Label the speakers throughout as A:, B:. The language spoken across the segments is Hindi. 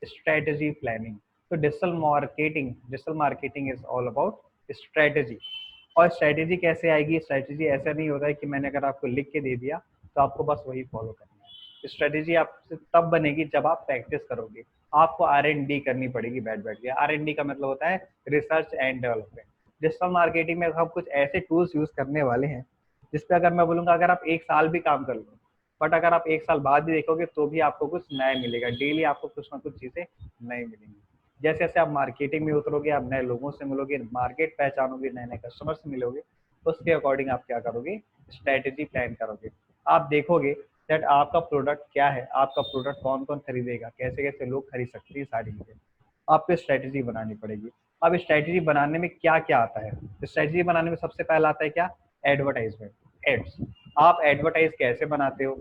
A: Strategy planning. तो digital marketing is all about strategy. और स्ट्रेटेजी कैसे आएगी? स्ट्रेटेजी ऐसा नहीं होता है कि मैंने अगर आपको लिख के दे दिया तो आपको बस वही फॉलो करना है। स्ट्रेटेजी आपसे तब बनेगी जब आप प्रैक्टिस करोगे। आपको R&D करनी पड़ेगी बैठ बैठ के। R&D का मतलब होता है research and development. Digital marketing में हम कुछ ऐसे टूल्स यूज करने वाले हैं जिसपे अगर मैं बोलूँगा अगर आप एक साल भी काम कर लो, बट अगर आप एक साल बाद भी देखोगे तो भी आपको कुछ नया मिलेगा। डेली आपको कुछ ना कुछ चीज़ें नई मिलेंगी। जैसे जैसे आप मार्केटिंग में उतरोगे, आप नए लोगों से मिलोगे, मार्केट पहचानोगे, नए नए कस्टमर से मिलोगे, उसके अकॉर्डिंग आप क्या करोगे? स्ट्रेटेजी प्लान करोगे। आप देखोगे दैट आपका प्रोडक्ट क्या है, आपका प्रोडक्ट कौन कौन खरीदेगा, कैसे कैसे लोग खरीद सकते हैं, सारी चीज़ें आपको स्ट्रेटेजी बनानी पड़ेगी। अब स्ट्रेटेजी बनाने में क्या क्या आता है? स्ट्रेटेजी बनाने में सबसे पहला आता है क्या? Advertisement, ads. आप एडवर्टाइज कैसे बनाते हो,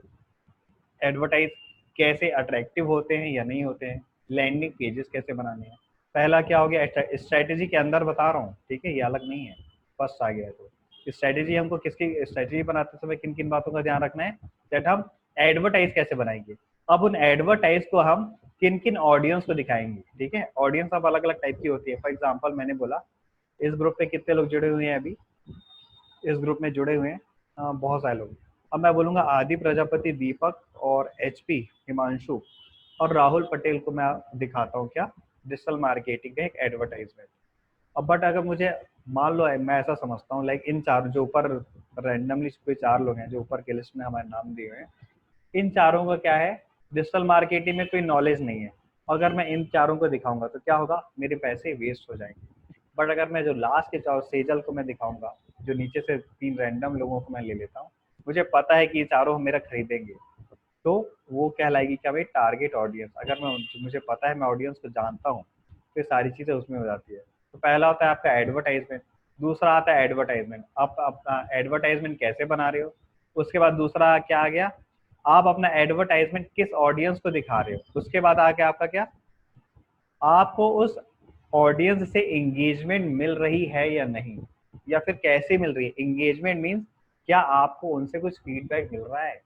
A: एडवर्टाइज कैसे अट्रैक्टिव होते हैं या नहीं होते हैं, लैंडिंग पेजेस कैसे बनाने हैं। पहला क्या हो गया? स्ट्रेटेजी के अंदर बता रहा हूँ, ठीक है, ये अलग नहीं है, फर्स्ट आ गया है। तो स्ट्रेटेजी हमको किसकी स्ट्रेटेजी बनाते समय किन किन बातों का ध्यान रखना है? दैट हम एडवर्टाइज कैसे बनाएंगे। अब उन एडवर्टाइज को हम किन किन ऑडियंस को दिखाएंगे, ठीक है। ऑडियंस अब अलग अलग टाइप की होती है। फॉर एग्जाम्पल मैंने बोला इस ग्रुप पे कितने लोग जुड़े हुए हैं अभी? इस ग्रुप में जुड़े हुए हैं बहुत सारे लोग। अब मैं बोलूँगा आदि प्रजापति, दीपक और HP, हिमांशु और राहुल पटेल को मैं दिखाता हूँ क्या? डिजिटल मार्केटिंग का एक एडवर्टाइजमेंट। अब बट अगर मुझे मान लो मैं ऐसा समझता हूँ लाइक इन चार जो ऊपर रैंडमली कोई चार लोग हैं जो ऊपर के लिस्ट में हमारे नाम दिए हुए हैं, इन चारों का क्या है? डिजिटल मार्केटिंग में कोई नॉलेज नहीं है। अगर मैं इन चारों को दिखाऊंगा तो क्या होगा? मेरे पैसे वेस्ट हो जाएंगे। बट अगर मैं जो लास्ट के चार सेजल को मैं दिखाऊंगा, जो नीचे से तीन रैंडम लोगों को मैं ले लेता हूँ, मुझे पता है कि ये चारों मेरा खरीदेंगे, तो वो कहलाएगी क्या भाई? Target audience. अगर मैं मुझे पता है, मैं ऑडियंस को जानता हूँ, तो ये सारी चीज़ें उसमें हो जाती है। तो पहला होता है आपका एडवर्टाइजमेंट। दूसरा आता है एडवर्टाइजमेंट, आप अपना एडवर्टाइजमेंट कैसे बना रहे हो। उसके बाद दूसरा क्या आ गया? आप अपना एडवर्टाइजमेंट किस ऑडियंस को दिखा रहे हो। उसके बाद आ गया आपका क्या? आपको उस ऑडियंस से एंगेजमेंट मिल रही है या नहीं, या फिर कैसे मिल रही है। एंगेजमेंट मीन्स क्या आपको उनसे कुछ फीडबैक मिल रहा है?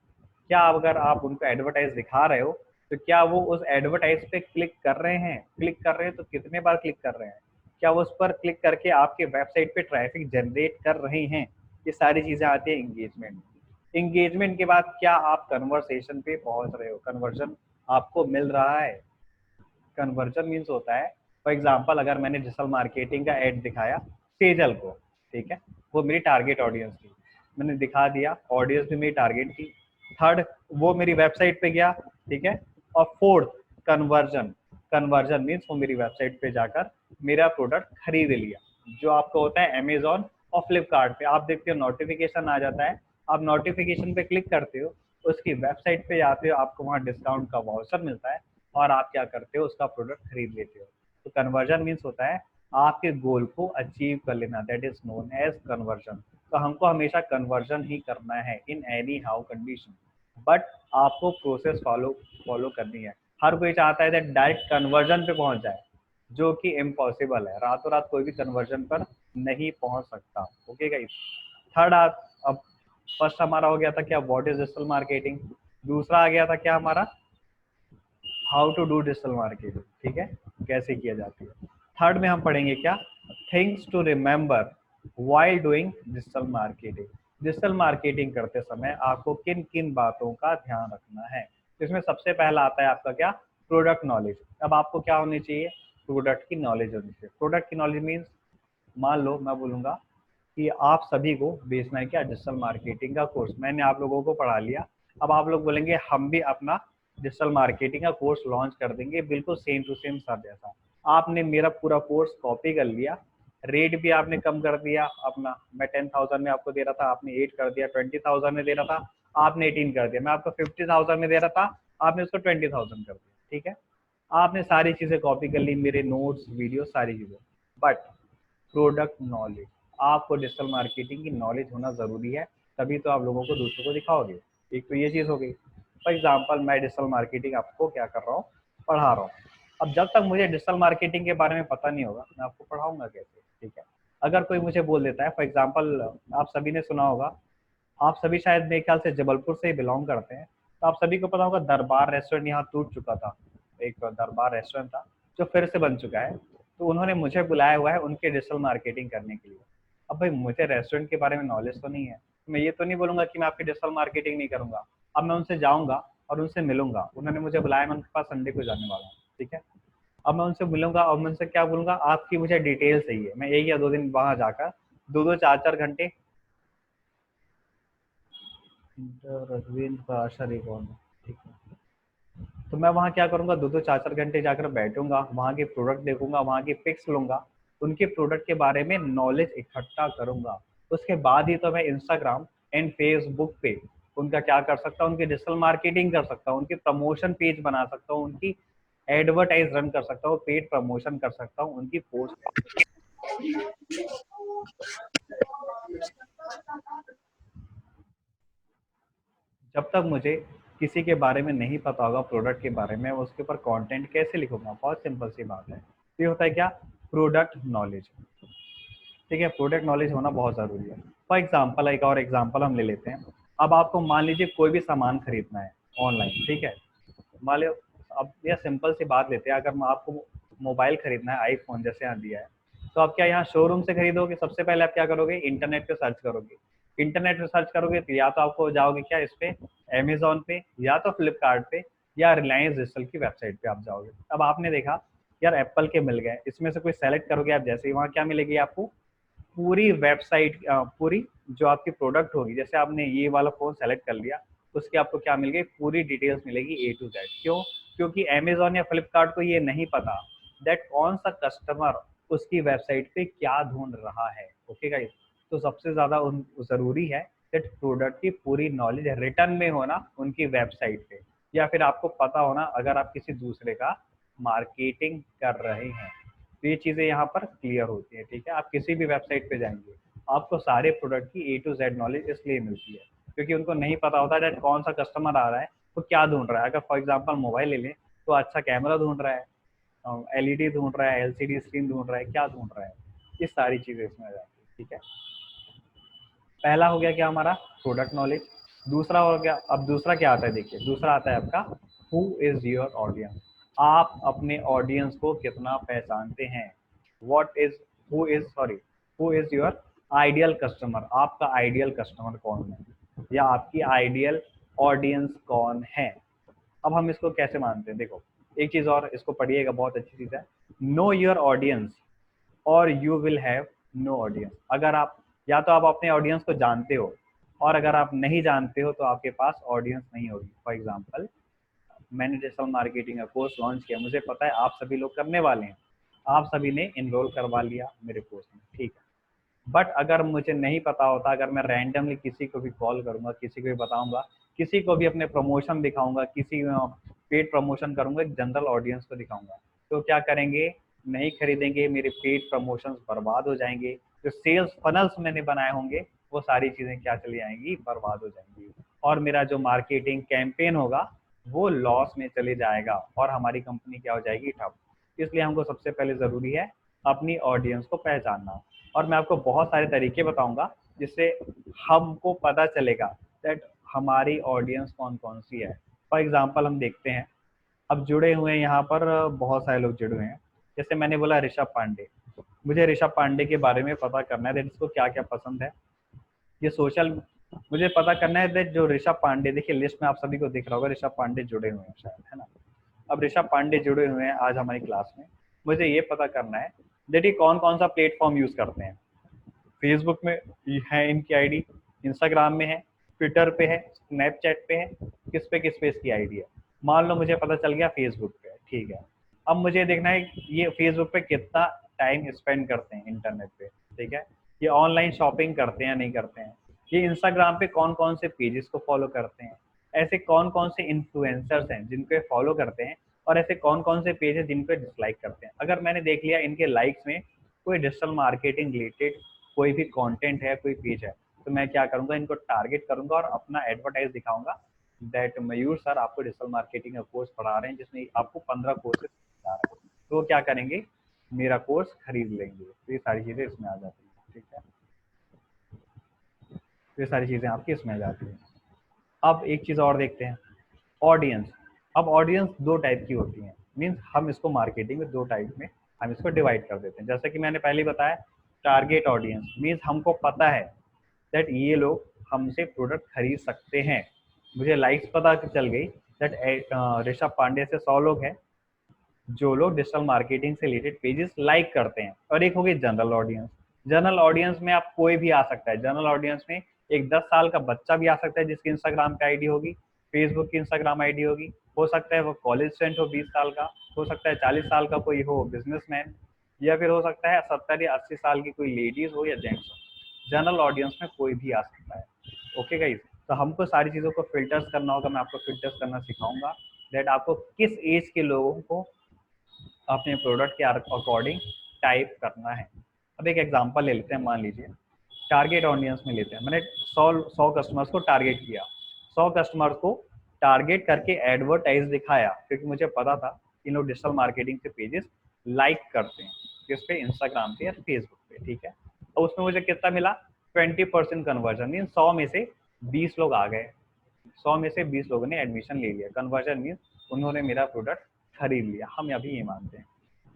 A: क्या अगर आप उनको एडवर्टाइज दिखा रहे हो तो क्या वो उस एडवर्टाइज पे क्लिक कर रहे हैं? क्लिक कर रहे हैं तो कितने बार क्लिक कर रहे हैं? क्या वो उस पर क्लिक करके आपके वेबसाइट पे ट्रैफिक जनरेट कर रहे हैं? ये सारी चीजें आती है एंगेजमेंट। एंगेजमेंट के बाद क्या आप कन्वर्सेशन पे पहुंच रहे हो, कन्वर्जन आपको मिल रहा है। कन्वर्जन मीन्स होता है, फॉर एग्जाम्पल अगर मैंने डिजिटल मार्केटिंग का एड दिखाया सेजल को, ठीक है, वो मेरी टारगेट ऑडियंस थी, मैंने दिखा दिया, ऑडियंस भी मेरी टारगेट थी। थर्ड, वो मेरी वेबसाइट पे गया, ठीक है। और फोर्थ, कन्वर्जन। कन्वर्जन मीन्स वो मेरी वेबसाइट पे जाकर मेरा प्रोडक्ट खरीद लिया। जो आपको होता है अमेजोन और फ्लिपकार्ट पे आप देखते हो नोटिफिकेशन आ जाता है, आप नोटिफिकेशन पे क्लिक करते हो, उसकी वेबसाइट पे जाते हो, आपको वहाँ डिस्काउंट का वाउचर मिलता है और आप क्या करते हो? उसका प्रोडक्ट खरीद लेते हो। तो कन्वर्जन मीन्स होता है आपके गोल को अचीव कर लेना, that is known as conversion. तो हमको हमेशा कन्वर्जन ही करना है in any how condition. But आपको प्रोसेस फॉलो फॉलो करनी है। हर कोई चाहता है दैट डायरेक्ट कन्वर्जन पे पहुंच जाए, जो कि इम्पॉसिबल है। रातों रात कोई भी कन्वर्जन पर नहीं पहुंच सकता। Okay guys. थर्ड अब फर्स्ट हमारा हो गया था क्या? What is digital marketing. दूसरा आ गया था क्या हमारा? How to do digital marketing, ठीक है, कैसे किया जाती है। थर्ड में हम पढ़ेंगे क्या? Things to remember while doing digital marketing. Digital marketing करते समय आपको किन किन बातों का ध्यान रखना है। इसमें सबसे पहला आता है आपका क्या? Product knowledge. अब आपको क्या होनी चाहिए? प्रोडक्ट की नॉलेज होनी चाहिए। प्रोडक्ट की नॉलेज मीन्स, मान लो मैं बोलूँगा कि आप सभी को बेचना है क्या? डिजिटल मार्केटिंग का कोर्स। मैंने आप लोगों को पढ़ा लिया, अब आप लोग बोलेंगे हम भी अपना डिजिटल मार्केटिंग का कोर्स लॉन्च कर देंगे, बिल्कुल सेम टू सेम सर जैसा। आपने मेरा पूरा कोर्स कॉपी कर लिया, रेट भी आपने कम कर दिया अपना। मैं 10,000 में आपको दे रहा था, आपने 8 कर दिया। 20,000 में दे रहा था, आपने 18 कर दिया। मैं आपको 50,000 में दे रहा था, आपने उसको 20,000 कर दिया, ठीक है। आपने सारी चीज़ें कॉपी कर ली, मेरे नोट्स, वीडियो, सारी चीज़ें। बट प्रोडक्ट नॉलेज, आपको डिजिटल मार्केटिंग की नॉलेज होना ज़रूरी है, तभी तो आप लोगों को दूसरों को दिखाओगे। एक तो ये चीज़ हो गई। फॉर एग्जाम्पल मैं डिजिटल मार्केटिंग आपको क्या कर रहा हूँ? पढ़ा रहा हूँ। अब जब तक मुझे डिजिटल मार्केटिंग के बारे में पता नहीं होगा, मैं आपको पढ़ाऊंगा कैसे, ठीक है। अगर कोई मुझे बोल देता है, फॉर एग्जाम्पल आप सभी ने सुना होगा, आप सभी शायद मेरे ख्याल से जबलपुर से ही बिलोंग करते हैं, तो आप सभी को पता होगा दरबार रेस्टोरेंट यहाँ टूट चुका था। एक दरबार रेस्टोरेंट था जो फिर से बन चुका है, तो उन्होंने मुझे बुलाया हुआ है उनके डिजिटल मार्केटिंग करने के लिए। अब भाई मुझे रेस्टोरेंट के बारे में नॉलेज तो नहीं है, मैं ये तो नहीं बोलूंगा कि मैं आपकी डिजिटल मार्केटिंग नहीं करूंगा। अब मैं उनसे जाऊंगा और उनसे मिलूंगा, उन्होंने मुझे बुलाया, मैं उनके पास संडे को जाने वाला हूँ, ठीक है। अब मैं उनसे मिलूंगा और मैं उनसे क्या बोलूंगा, आपकी मुझे डिटेल चाहिए। मैं 1 या 2 दिन वहां जाकर 2-2 4-4 घंटे रघुवीर पाशारी कौन है, ठीक है। तो मैं वहाँ क्या करूँगा, 2-2 4-4 घंटे जाकर बैठूंगा, वहाँ के प्रोडक्ट देखूंगा, वहाँ की पिक्स लूंगा, उनके प्रोडक्ट के बारे में नॉलेज इकट्ठा करूंगा। उसके बाद ही तो मैं इंस्टाग्राम एंड फेसबुक पे उनका क्या कर सकता हूँ, उनकी डिजिटल मार्केटिंग कर सकता हूँ, उनकी प्रमोशन पेज बना सकता हूँ, उनकी एडवर्टाइज रन कर सकता हूँ, पेड प्रमोशन कर सकता हूँ, उनकी पोस्ट। जब तक मुझे किसी के बारे में नहीं पता होगा, प्रोडक्ट के बारे में, उसके ऊपर कंटेंट कैसे लिखूंगा, बहुत सिंपल सी बात है। ये होता है क्या, प्रोडक्ट नॉलेज, ठीक है। प्रोडक्ट नॉलेज होना बहुत ज़रूरी है। फॉर एग्जांपल, एक और एग्जांपल हम ले लेते हैं। अब आपको मान लीजिए कोई भी सामान खरीदना है ऑनलाइन, ठीक है। मान लो, अब यह सिंपल सी बात लेते हैं, अगर मैं आपको मोबाइल खरीदना है, आईफोन जैसे यहाँ दिया है, तो आप क्या यहाँ शोरूम से खरीदोगे, सबसे पहले आप क्या करोगे, इंटरनेट पे सर्च करोगे। इंटरनेट पे सर्च करोगे तो या तो आपको जाओगे क्या इस पे, अमेजोन पे, या तो फ्लिपकार्ट पे, या रिलायंस डिजिटल की वेबसाइट पे आप जाओगे। अब आपने देखा यार एप्पल के मिल गए, इसमें से कोई सेलेक्ट करोगे आप, जैसे ही वहाँ क्या मिलेगी आपको, पूरी वेबसाइट, पूरी जो आपकी प्रोडक्ट होगी, जैसे आपने ये वाला फ़ोन सेलेक्ट कर लिया, उसकी आपको क्या मिल गई, पूरी डिटेल्स मिलेगी ए टू जेड। क्यों? क्योंकि अमेजोन या फ्लिपकार्ट को ये नहीं पता दैट कौन सा कस्टमर उसकी वेबसाइट पे क्या ढूंढ रहा है। ओके गाइस, तो सबसे ज़्यादा उन ज़रूरी है दैट प्रोडक्ट की पूरी नॉलेज रिटर्न में होना उनकी वेबसाइट पे, या फिर आपको पता होना अगर आप किसी दूसरे का मार्केटिंग कर रहे हैं। तो ये चीज़ें यहाँ पर क्लियर होती है, ठीक है। आप किसी भी वेबसाइट पे जाएंगे, आपको सारे प्रोडक्ट की ए टू जेड नॉलेज इसलिए मिलती है क्योंकि उनको नहीं पता होता है कौन सा कस्टमर आ रहा है, वो क्या ढूंढ रहा है। अगर फॉर एग्जांपल मोबाइल ले लें, तो अच्छा कैमरा ढूंढ रहा है, एलईडी ढूंढ रहा है, एलसीडी स्क्रीन ढूंढ रहा है, क्या ढूंढ रहा है, ये सारी चीज़ें इसमें आ जाती है, ठीक है। पहला हो गया क्या हमारा, प्रोडक्ट नॉलेज। दूसरा हो गया, अब दूसरा क्या आता है, देखिए दूसरा आता है आपका, हु इज योर ऑडियंस। आप अपने ऑडियंस को कितना पहचानते हैं। What is, who is, sorry, who is your ideal customer, आपका आइडियल कस्टमर कौन है, या आपकी आइडियल ऑडियंस कौन है। अब हम इसको कैसे मानते हैं, देखो एक चीज और इसको पढ़िएगा, बहुत अच्छी चीज है। नो योर ऑडियंस और you will have no audience. अगर आप, या तो आप अपने ऑडियंस को जानते हो, और अगर आप नहीं जानते हो तो आपके पास ऑडियंस नहीं होगी। फॉर एग्जांपल, मैंने डिजिटल मार्केटिंग का कोर्स लॉन्च किया, मुझे पता है आप सभी लोग करने वाले हैं, आप सभी ने इनरोल करवा लिया मेरे कोर्स में, ठीक है। बट अगर मुझे नहीं पता होता, अगर मैं रैंडमली किसी को भी कॉल करूंगा, किसी को भी बताऊंगा, किसी को भी अपने प्रमोशन दिखाऊंगा, किसी पेड प्रमोशन करूंगा, एक जनरल ऑडियंस को दिखाऊंगा, तो क्या करेंगे, नहीं खरीदेंगे, मेरे पेड प्रमोशंस बर्बाद हो जाएंगे, जो सेल्स फनल्स मैंने बनाए होंगे वो सारी चीज़ें क्या चली जाएंगी, बर्बाद हो जाएंगी, और मेरा जो मार्केटिंग कैंपेन होगा वो लॉस में चले जाएगा, और हमारी कंपनी क्या हो जाएगी, ठप। इसलिए हमको सबसे पहले ज़रूरी है अपनी ऑडियंस को पहचानना। और मैं आपको बहुत सारे तरीके बताऊंगा जिससे हमको पता चलेगा दैट हमारी ऑडियंस कौन कौन सी है। फॉर एग्जांपल हम देखते हैं, अब जुड़े हुए हैं यहाँ पर बहुत सारे लोग जुड़े हुए हैं। जैसे मैंने बोला ऋषभ पांडे, मुझे ऋषभ पांडे के बारे में पता करना है दैट इसको क्या क्या पसंद है, ये सोशल, मुझे पता करना है दैट जो ऋषभ पांडे, देखिए लिस्ट में आप सभी को दिख रहा होगा ऋषभ पांडे जुड़े हुए हैं शायद, है ना। अब ऋषभ पांडे जुड़े हुए हैं आज हमारी क्लास में, मुझे ये पता करना है दैट ये कौन कौन सा प्लेटफॉर्म यूज करते हैं। फेसबुक में है इनकी आईडी, इंस्टाग्राम में है, ट्विटर पे है, स्नैपचैट पे है, किस पे इसकी आईडी है। मान लो मुझे पता चल गया फेसबुक पे है, ठीक है। अब मुझे देखना है ये फेसबुक पे कितना टाइम स्पेंड करते हैं इंटरनेट पे, ठीक है। ये ऑनलाइन शॉपिंग करते हैं या नहीं करते हैं, ये इंस्टाग्राम पे कौन कौन से पेजेस को फॉलो करते हैं, ऐसे कौन कौन से इन्फ्लुएंसर्स हैं जिनको ये फॉलो करते हैं, और ऐसे कौन कौन से पेज है जिनको डिसलाइक करते हैं। अगर मैंने देख लिया इनके लाइक्स में कोई डिजिटल मार्केटिंग रिलेटेड कोई भी कंटेंट है, कोई पेज है, तो मैं क्या करूंगा, इनको टारगेट करूंगा और अपना एडवर्टाइज दिखाऊंगा दैट मयूर सर आपको डिजिटल मार्केटिंग का कोर्स पढ़ा रहे हैं जिसमें आपको 15 कोर्सेज बता रहे हैं, तो वो क्या करेंगे, मेरा कोर्स खरीद लेंगे। तो ये सारी चीज़ें इसमें आ जाती है, ठीक है। तो ये सारी चीज़ें आपकी इसमें आ जाती हैं। अब एक चीज़ और देखते हैं, ऑडियंस। अब ऑडियंस दो टाइप की होती हैं, मीन्स हम इसको मार्केटिंग में दो टाइप में हम इसको डिवाइड कर देते हैं। जैसे कि मैंने पहले बताया, टारगेट ऑडियंस मीन्स हमको पता है दैट ये लोग हमसे प्रोडक्ट खरीद सकते हैं। मुझे लाइक्स पता चल गई दैट ऋषभ पांडे से 100 लोग हैं जो लोग डिजिटल मार्केटिंग से रिलेटेड पेजेस लाइक करते हैं। और एक हो गई जनरल ऑडियंस। जनरल ऑडियंस में आप कोई भी आ सकता है। जनरल ऑडियंस में एक 10 साल का बच्चा भी आ सकता है जिसकी इंस्टाग्राम की आईडी होगी, फेसबुक की इंस्टाग्राम आईडी होगी। हो सकता है वो कॉलेज स्टूडेंट हो 20 साल का, हो सकता है 40 साल का कोई हो बिजनेसमैन, या फिर हो सकता है 70 या 80 साल की कोई लेडीज हो या जेंट्स हो। जनरल ऑडियंस में कोई भी आ सकता है। ओके गाइस, तो हमको सारी चीज़ों को फिल्टर्स करना होगा। मैं आपको फिल्टर्स करना सिखाऊंगा दैट आपको किस एज के लोगों को अपने प्रोडक्ट के अकॉर्डिंग टाइप करना है। अब एक एग्जांपल ले लेते हैं। मान लीजिए टारगेट ऑडियंस में लेते हैं, मैंने 100 कस्टमर्स को टारगेट किया। 100 कस्टमर्स को टारगेट करके एडवर्टाइज दिखाया, क्योंकि मुझे पता था कि लोग डिजिटल मार्केटिंग के पेजेस लाइक करते हैं, किस पे, इंस्टाग्राम पे या फेसबुक पे। ठीक है, तो उसमें मुझे कितना मिला, 20% कन्वर्जन। मीन 100 में से 20 लोग आ गए, 100 में से 20 लोगों ने एडमिशन ले लिया। कन्वर्जन मीन उन्होंने मेरा प्रोडक्ट खरीद लिया। हम अभी ये मानते हैं।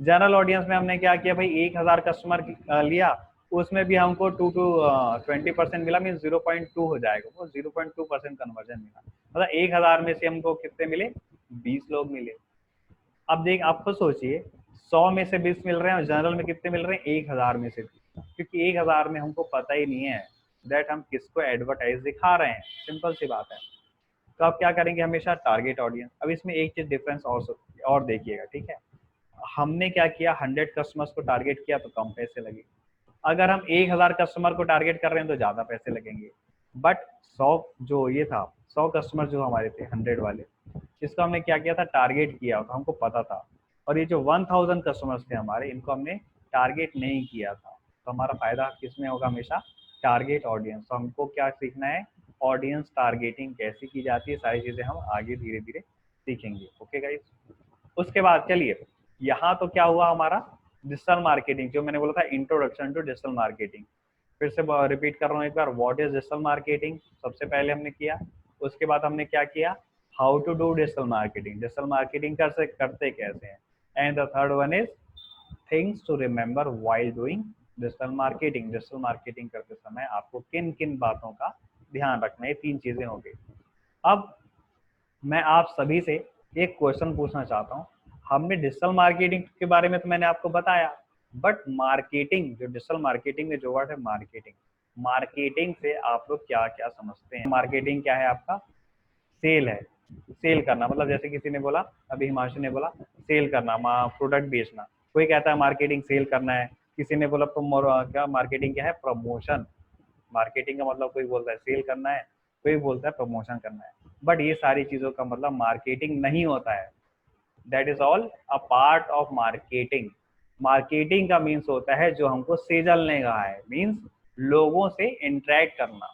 A: जनरल ऑडियंस में हमने क्या किया भाई, 1000 कस्टमर लिया, उसमें भी हमको 20% मिला, मीन 0.2 हो जाएगा, वो 0.2% कन्वर्जन मिला। मतलब 1000 में से हमको कितने मिले, 20 लोग मिले। अब देख, आप खुद सोचिए, 100 में से 20 मिल रहे हैं और जनरल में कितने मिल रहे हैं, 1000 में से। क्योंकि 1000 में हमको पता ही नहीं है दैट हम किसको एडवर्टाइज दिखा रहे हैं। सिंपल सी बात है। तो आप क्या करेंगे, हमेशा टारगेट ऑडियंस। अब इसमें एक चीज डिफरेंस और देखिएगा। ठीक है, हमने क्या किया, 100 कस्टमर्स को टारगेट किया तो कम पैसे लगे। अगर हम 1000 कस्टमर को टारगेट कर रहे हैं तो ज्यादा पैसे लगेंगे। बट 100 जो ये था, 100 कस्टमर जो हमारे थे 100 वाले, इसको हमने क्या किया था, टारगेट किया था, हमको पता था। और ये जो 1000 कस्टमर्स थे हमारे, इनको हमने टारगेट नहीं किया था। तो हमारा फायदा किसमें होगा, हमेशा टारगेट ऑडियंस। तो हमको क्या सीखना है, ऑडियंस टारगेटिंग कैसे की जाती है, सारी चीजें हम आगे धीरे धीरे सीखेंगे। ओके गाइस, उसके बाद चलिए, यहाँ तो क्या हुआ हमारा, डिजिटल मार्केटिंग, जो मैंने बोला था इंट्रोडक्शन टू डिजिटल मार्केटिंग। फिर से रिपीट कर रहा हूँ एक बार, व्हाट इज डिजिटल मार्केटिंग सबसे पहले हमने किया। उसके बाद हमने क्या किया, how to do digital marketing, digital marketing करते कैसे हैं। And the third one is things to remember while doing digital marketing. Digital marketing करते समय आपको किन किन बातों का ध्यान रखना है, 3 चीजें हो गई। अब मैं आप सभी से एक क्वेश्चन पूछना चाहता हूँ। हमने डिजिटल मार्केटिंग के बारे में तो मैंने आपको बताया, बट मार्केटिंग, जो डिजिटल मार्केटिंग में जो वर्ड है मार्केटिंग, मार्केटिंग से आप लोग क्या क्या समझते हैं। मार्केटिंग क्या है आपका, सेल है। सेल करना मतलब जैसे किसी ने बोला, अभी हिमांशु ने बोला सेल करना, प्रोडक्ट बेचना। कोई कहता है मार्केटिंग सेल करना है, किसी ने बोला क्या मार्केटिंग क्या है, प्रमोशन। मार्केटिंग का मतलब कोई बोलता है सेल करना है, कोई बोलता है प्रमोशन करना है। बट ये सारी चीजों का मतलब मार्केटिंग नहीं होता है। That is all a part of marketing. Marketing का मीन्स होता है जो हमको सेजलने का है, मीन्स लोगों से इंटरेक्ट करना,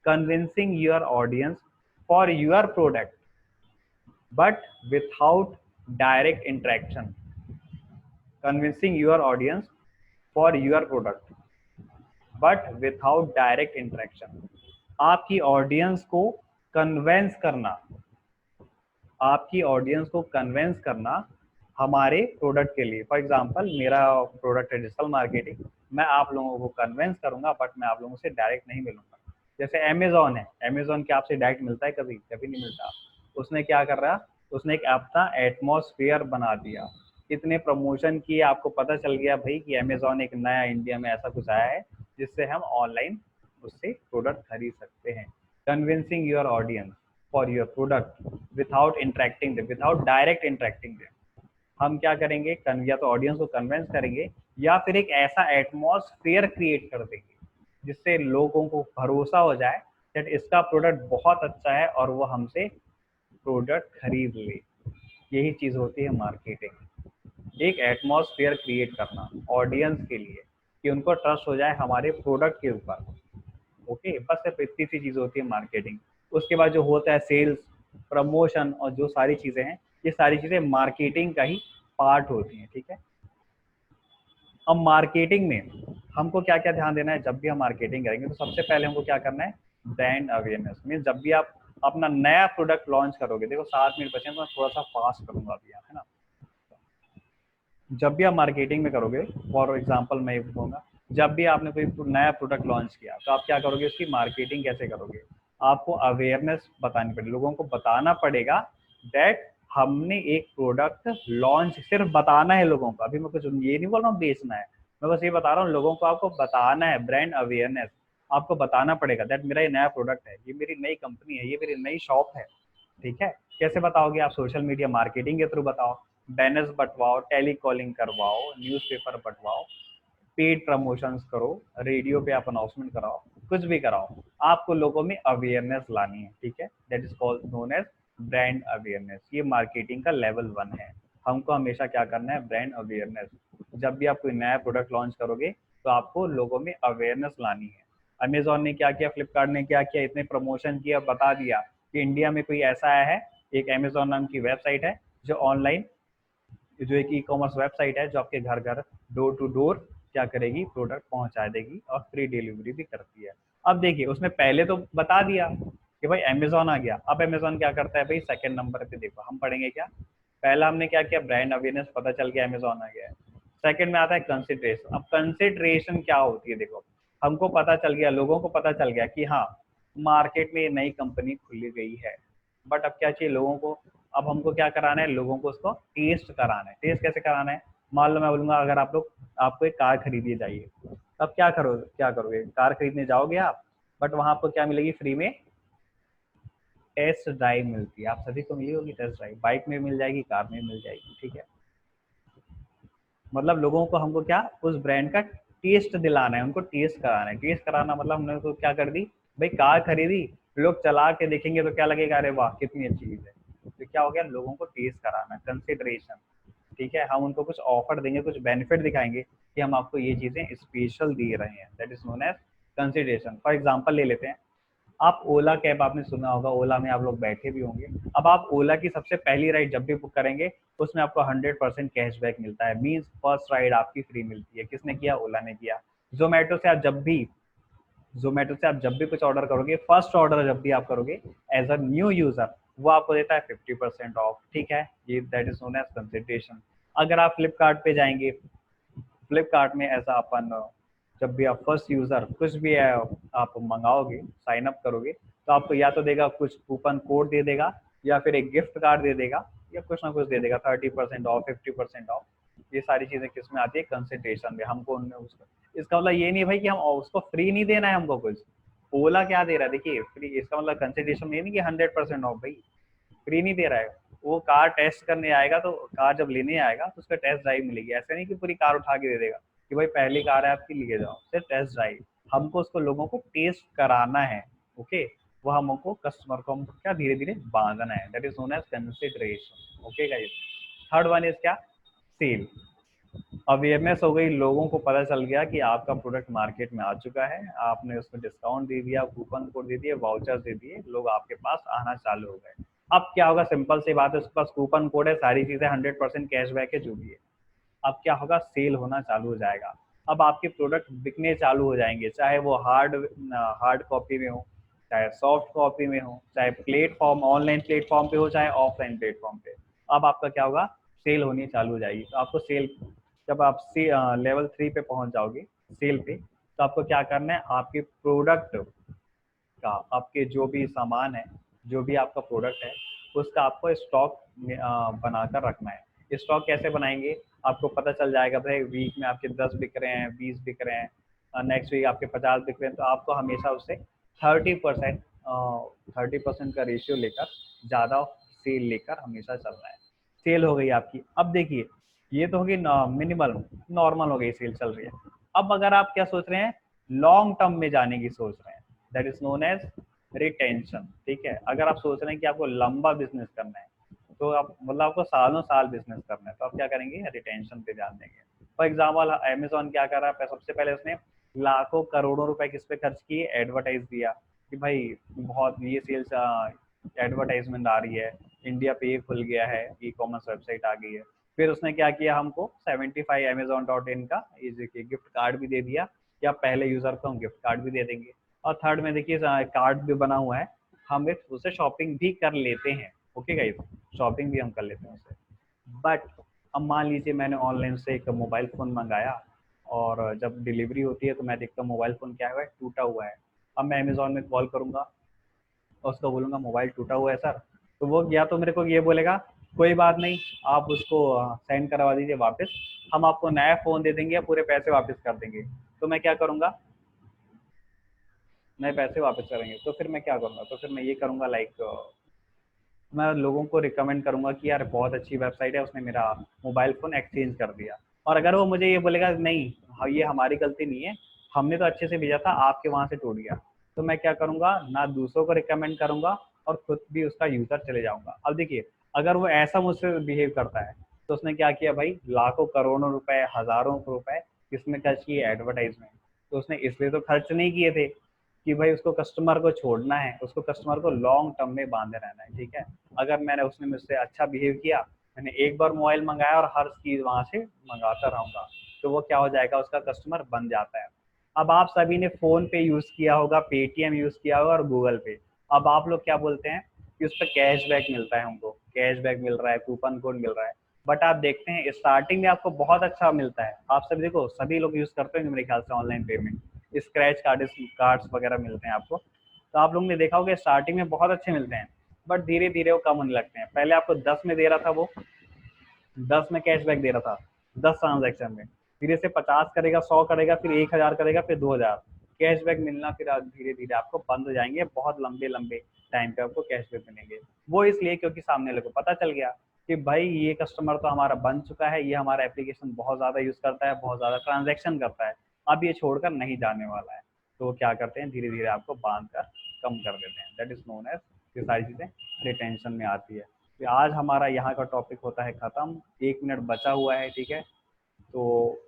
A: convincing your audience for your product but without direct interaction. Convincing your audience for your product but without direct interaction. आपकी ऑडियंस को कन्वेंस करना, आपकी ऑडियंस को कन्वेंस करना हमारे प्रोडक्ट के लिए। फॉर एग्जांपल, मेरा प्रोडक्ट है डिजिटल मार्केटिंग, मैं आप लोगों को कन्वेंस करूंगा, बट मैं आप लोगों से डायरेक्ट नहीं मिलूंगा। जैसे अमेजोन है, अमेजोन क्या आपसे डायरेक्ट मिलता है, कभी कभी नहीं मिलता। उसने क्या कर रहा, उसने एक अपना एटमॉस्फेयर बना दिया, इतने प्रमोशन किए, आपको पता चल गया भाई कि अमेजोन एक नया इंडिया में ऐसा कुछ आया है जिससे हम ऑनलाइन उससे प्रोडक्ट खरीद सकते हैं। Convincing your audience for your product without interacting them, without direct interacting them. हम क्या करेंगे, या तो ऑडियंस को कन्विंस करेंगे या फिर एक ऐसा एटमॉस्फेयर क्रिएट कर देंगे जिससे लोगों को भरोसा हो जाए कि इसका प्रोडक्ट बहुत अच्छा है और वो हमसे प्रोडक्ट खरीद ले। यही चीज होती है मार्केटिंग, एक एटमॉस्फेयर क्रिएट करना ऑडियंस के लिए कि उनको ट्रस्ट हो जाए हमारे प्रोडक्ट के ऊपर। ओके, बस सिर्फ इतनी सी चीज होती है मार्केटिंग। उसके बाद जो होता है सेल्स, प्रमोशन और जो सारी चीजें हैं, ये सारी चीजें मार्केटिंग का ही पार्ट होती हैं। ठीक है, अब मार्केटिंग में हमको क्या क्या ध्यान देना है। जब भी हम मार्केटिंग करेंगे तो सबसे पहले हमको क्या करना है, ब्रांड अवेयरनेस। मीन जब भी आप अपना नया प्रोडक्ट लॉन्च करोगे, देखो 7 मिनट बचे हैं तो मैं थोड़ा सा फास्ट करूंगा अभी, है ना। जब भी आप मार्केटिंग में करोगे, फॉर एग्जांपल मैं ये बोलूँगा, जब भी आपने कोई नया प्रोडक्ट लॉन्च किया तो आप क्या करोगे, उसकी मार्केटिंग कैसे करोगे? आपको अवेयरनेस बतानी पड़ेगी, लोगों को बताना पड़ेगा दैट हमने एक प्रोडक्ट लॉन्च, सिर्फ बताना है लोगों को। अभी मैं कुछ ये नहीं बोल रहा हूँ बेचना है, मैं बस ये बता रहा हूँ लोगों को आपको बताना है, ब्रांड अवेयरनेस। आपको बताना पड़ेगा दैट मेरा ये नया प्रोडक्ट है, ये मेरी नई कंपनी है, ये मेरी नई शॉप है। ठीक है, कैसे बताओगे आप? सोशल मीडिया मार्केटिंग के थ्रू बताओ, बैनर्स बंटवाओ, टेली कॉलिंग करवाओ, न्यूज़पेपर बंटवाओ, पेड प्रमोशंस करो, रेडियो पे आप अनाउंसमेंट कराओ, कुछ भी कराओ, आपको लोगों में अवेयरनेस लानी है। ठीक है, that is called known as brand awareness. ये मार्केटिंग का लेवल 1 है। हमको हमेशा क्या करना है, ब्रांड अवेयरनेस। जब भी आप कोई नया प्रोडक्ट लॉन्च करोगे तो आपको लोगों में अवेयरनेस लानी है। अमेजोन ने क्या किया, फ्लिपकार्ट ने क्या किया, इतने प्रमोशन किया, बता दिया कि इंडिया में कोई ऐसा है, एक अमेजोन नाम की वेबसाइट है जो ऑनलाइन, जो एक ई कॉमर्स वेबसाइट है जो आपके घर घर, डोर टू डोर क्या करेगी, प्रोडक्ट पहुंचा देगी और फ्री डिलीवरी भी करती है। अब देखिए, उसने पहले तो बता दिया कि भाई अमेजोन आ गया। अब अमेजोन क्या करता है भाई, सेकंड नंबर पे देखो हम पढ़ेंगे क्या। पहला हमने क्या किया, ब्रांड अवेयरनेस, पता चल गया अमेजोन आ गया है। सेकंड में आता है कंसिडरेशन। अब कंसिडरेशन क्या होती है, देखो हमको पता चल गया, लोगों को पता चल गया कि हाँ मार्केट में नई कंपनी खुली गई है, बट अब क्या चाहिए लोगों को, अब हमको क्या कराना है, लोगों को उसको टेस्ट कराना है। टेस्ट कैसे कराना है, मान लो मैं बोलूंगा अगर आप लोग, आपको एक कार खरीदनी चाहिए, तब क्या करोगे, क्या करोगे, कार खरीदने जाओगे आप, बट वहां आपको क्या मिलेगी, फ्री में टेस्ट ड्राइव मिलती है। आप सभी को मिली होगी टेस्ट ड्राइव, बाइक में मिल जाएगी, कार में मिल जाएगी। ठीक है, मतलब लोगों को हमको क्या, उस ब्रांड का टेस्ट दिलाना है, उनको टेस्ट कराना है। टेस्ट कराना मतलब हमने उनको क्या कर दी, भाई कार खरीदी, लोग चला के देखेंगे तो क्या लगेगा, अरे वाह कितनी अच्छी चीज है। तो क्या हो गया, लोगों को टेस्ट कराना, कंसिडरेशन। ठीक है, हम उनको कुछ ऑफर देंगे, कुछ बेनिफिट दिखाएंगे कि हम आपको ये चीजें स्पेशल दे रहे हैं, that is known as consideration. For example ले लेते हैं, आप ओला कैब आपने सुना होगा, ओला में आप लोग बैठे भी होंगे। अब आप ओला की सबसे पहली राइड जब भी बुक करेंगे उसमें आपको 100% कैशबैक मिलता है, मीन्स फर्स्ट राइड आपकी फ्री मिलती है। किसने किया, ओला ने किया। जोमेटो से आप जब भी, जोमेटो से आप जब भी कुछ ऑर्डर करोगे, फर्स्ट ऑर्डर जब भी आप करोगे एज अ न्यू यूजर, वो आपको देता है 50% ऑफ। ठीक है, ये that is known as consideration. अगर आप फ्लिपकार्ट पे जाएंगे, फ्लिपकार्ट में ऐसा अपन, जब भी आप फर्स्ट यूजर कुछ भी है आप मंगाओगे, साइन अप करोगे, तो आपको या तो देगा कुछ कूपन कोड दे देगा, या फिर एक गिफ्ट कार्ड दे देगा, या कुछ ना कुछ दे देगा, 30% ऑफ, 50% ऑफ। ये सारी चीजें किस में आती है, कंसिडरेशन में। हमको उनमें उसको, इसका मतलब ये नहीं भाई कि हम उसको फ्री नहीं देना है हमको कुछ। ओला क्या दे रहा है, देखिए फ्री, इसका मतलब कंसिडरेशन ये नहीं कि 100% ऑफ, भाई फ्री नहीं दे रहा है। वो कार टेस्ट करने आएगा, तो कार जब लेने आएगा तो उसका टेस्ट ड्राइव मिलेगी। ऐसा नहीं कि पूरी कार उठा के दे देगा कि भाई पहली कार है आपकी, लेके जाओ, सिर्फ टेस्ट ड्राइव। हमको उसको लोगों को टेस्ट कराना है। ओके, वो हमको कस्टमर को हमको क्या धीरे धीरे बांधना है, that is known as consideration. Okay guys, third one is क्या, सेल। अवेयरनेस हो गई, लोगों को पता चल गया कि आपका प्रोडक्ट मार्केट में आ चुका है, आपने उसमें डिस्काउंट दे दिया, कूपन कोड दे दिए, वाउचर दे दिए, लोग आपके पास आना चालू हो गए। अब क्या होगा, सिंपल सी बात है, उसके पास कूपन कोड है, सारी चीजें 100% कैशबैक है, जो भी है। अब क्या होगा, सेल होना चालू हो जाएगा। अब आपके प्रोडक्ट बिकने चालू हो जाएंगे, चाहे वो हार्ड हार्ड कॉपी में हो, चाहे सॉफ्ट कॉपी में हो, चाहे प्लेटफॉर्म, ऑनलाइन प्लेटफॉर्म पे हो, चाहे ऑफलाइन प्लेटफॉर्म पे। अब आपका क्या होगा, सेल होनी चालू हो जाएगी। तो आपको सेल, जब आप लेवल 3 पे पहुंच जाओगे सेल पे, तो आपको क्या करना है, आपके प्रोडक्ट का, आपके जो भी सामान है, जो भी आपका प्रोडक्ट है, उसका आपको स्टॉक बनाकर रखना है। स्टॉक कैसे बनाएंगे, आपको पता चल जाएगा भाई वीक में आपके 10 बिक रहे हैं, 20 बिक रहे हैं, नेक्स्ट वीक आपके 50 बिक रहे हैं, तो आपको हमेशा उससे 30% 30% का रेशियो लेकर, ज़्यादा सेल लेकर हमेशा चलना है। सेल हो गई आपकी। अब देखिए, ये तो होगी मिनिमल, नॉर्मल हो गई, सेल चल रही है। अब अगर आप क्या सोच रहे हैं, लॉन्ग टर्म में जाने की सोच रहे हैं, that is known as retention. ठीक है, अगर आप सोच रहे हैं कि आपको लंबा बिजनेस करना है, तो आप मतलब आपको सालों साल बिजनेस करना है, तो आप क्या करेंगे, रिटेंशन पे ध्यान देंगे। फॉर एग्जाम्पल अमेजोन क्या कर रहा है, सबसे पहले उसने लाखों करोड़ों रुपए किस पे खर्च किए, एडवर्टाइज दिया कि भाई बहुत ये सेल्स, एडवर्टाइजमेंट आ रही है, इंडिया पे ये खुल गया है, ई कॉमर्स वेबसाइट आ गई है। फिर उसने क्या किया, हमको 75 Amazon.in का ये देखिए गिफ्ट कार्ड भी दे दिया, या पहले यूजर को हम गिफ्ट कार्ड भी दे देंगे। और थर्ड में देखिए कार्ड भी बना हुआ है, हम उससे शॉपिंग भी कर लेते हैं। ओके गाइस, शॉपिंग भी हम कर लेते हैं उससे। बट अब मान लीजिए मैंने ऑनलाइन से एक मोबाइल फ़ोन मंगाया और जब डिलीवरी होती है तो मैं देखता हूँ मोबाइल फ़ोन क्या हुआ है, टूटा हुआ है। अब मैं अमेज़न में कॉल करूँगा और उसको बोलूँगा मोबाइल टूटा हुआ है सर, तो वो या तो मेरे को ये बोलेगा कोई बात नहीं, आप उसको सेंड करवा दीजिए वापस, हम आपको नया फ़ोन दे देंगे या पूरे पैसे वापस कर देंगे। तो मैं क्या करूँगा, नए पैसे वापस करेंगे, तो फिर मैं क्या करूँगा, तो फिर मैं ये करूँगा लाइक मैं लोगों को रिकमेंड करूँगा कि यार बहुत अच्छी वेबसाइट है, उसने मेरा मोबाइल फ़ोन एक्सचेंज कर दिया। और अगर वो मुझे ये बोलेगा नहीं, हाँ, ये हमारी गलती नहीं है, हमने तो अच्छे से भेजा था, आपके वहाँ से टूट गया, तो मैं क्या करूँगा, ना दूसरों को रिकमेंड करूँगा और खुद भी उसका यूज़र चले जाऊँगा। अब देखिए, अगर वो ऐसा मुझसे बिहेव करता है, तो उसने क्या किया भाई, लाखों करोड़ों रुपए, हज़ारों रुपए किसमें खर्च किए, एडवर्टाइज़मेंट। तो उसने इसलिए तो खर्च नहीं किए थे कि भाई उसको कस्टमर को छोड़ना है, उसको कस्टमर को लॉन्ग टर्म में बांधे रहना है, ठीक है। अगर मैंने उसने मुझसे अच्छा बिहेव किया, मैंने एक बार मोबाइल मंगाया और हर चीज़ वहाँ से मंगाता रहूँगा, तो वो क्या हो जाएगा, उसका कस्टमर बन जाता है। अब आप सभी ने फ़ोन पे यूज़ किया होगा, पेटीएम यूज़ किया होगा और गूगल पे। अब आप लोग क्या बोलते हैं कि उस पे कैशबैक मिलता है, हमको कैशबैक मिल रहा है, कूपन कोड मिल रहा है। बट आप देखते हैं स्टार्टिंग में आपको बहुत अच्छा मिलता है। आप सभी देखो, सभी लोग यूज़ करते होंगे मेरे ख्याल से ऑनलाइन पेमेंट, स्क्रैच कार्ड्स वगैरह मिलते हैं आपको। तो आप लोगों ने देखा होगा स्टार्टिंग में बहुत अच्छे मिलते हैं, बट धीरे-धीरे वो कम होने लगते हैं। पहले आपको 10 में दे रहा था वो, 10 में कैशबैक दे रहा था, 10 ट्रांज़ैक्शन में। धीरे से 50 करेगा, 100 करेगा, फिर 1000 करेगा, फिर 2000। कैशबैक मिलना फिर धीरे-धीरे आपको बंद हो जाएँगे, बहुत लंबे-लंबे टाइम पे आपको कैशबैक मिलेंगे। वो इसलिए क्योंकि सामने वाले को पता चल गया कि भाई ये कस्टमर तो हमारा बन चुका है, ये हमारा एप्लीकेशन बहुत ज़्यादा यूज़ करता है, बहुत ज़्यादा ट्रांज़ैक्शन करता है, अब ये छोड़कर नहीं जाने वाला है। तो वो क्या करते हैं, धीरे-धीरे आपको बाँध कर कम कर देते हैं। दैट इज़ नोन एज़, ये सारी चीज़ें रिटेंशन में आती है। तो आज हमारा यहाँ का टॉपिक होता है ख़त्म, 1 मिनट बचा हुआ है, ठीक है? तो